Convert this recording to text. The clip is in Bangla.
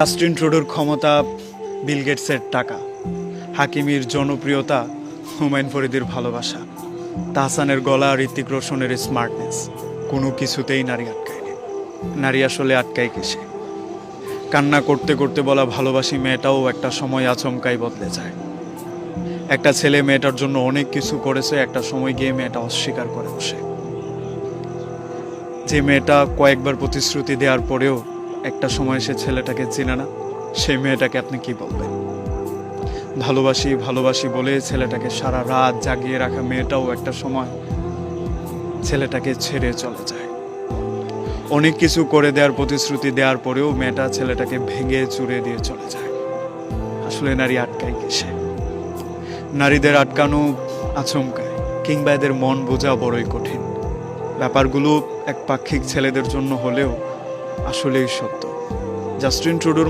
জাস্টিন ট্রুডোর ক্ষমতা, বিল গেটসের টাকা, হাকিমির জনপ্রিয়তা, হুমায়ুন ফরিদের ভালোবাসা, তাহসানের গলা, ঋত্বিক রোশনের স্মার্টনেস, কোনো কিছুতেই নারী আটকায়নি। নারী আসলে আটকায় কিসে? কান্না করতে করতে বলা ভালোবাসি মেয়েটাও একটা সময় আচমকাই বদলে যায়। একটা ছেলে মেয়েটার জন্য অনেক কিছু করেছে, একটা সময় গিয়ে মেয়েটা অস্বীকার করে বসে। যে মেয়েটা কয়েকবার প্রতিশ্রুতি দেওয়ার পরেও একটা সময় সে ছেলেটাকে চেনে না, সেই মেয়েটাকে আপনি কি বলবেন? ভালোবাসি ভালোবাসি বলে ছেলেটাকে সারা রাত জাগিয়ে রাখা মেয়েটাও একটা সময় ছেলেটাকে ছেড়ে চলে যায়। অনেক কিছু করে দেওয়ার প্রতিশ্রুতি দেওয়ার পরেও মেয়েটা ছেলেটাকে ভেঙে চুরে দিয়ে চলে যায়। আসলে নারী আটকায় কিসে? নারীদের আটকানো আচমকায়, কিংবা এদের মন বোঝা বড়ই কঠিন। ব্যাপারগুলো একপাক্ষিক ছেলেদের জন্য হলেও আসলেই সত্য। জাস্টিন ট্রুডোর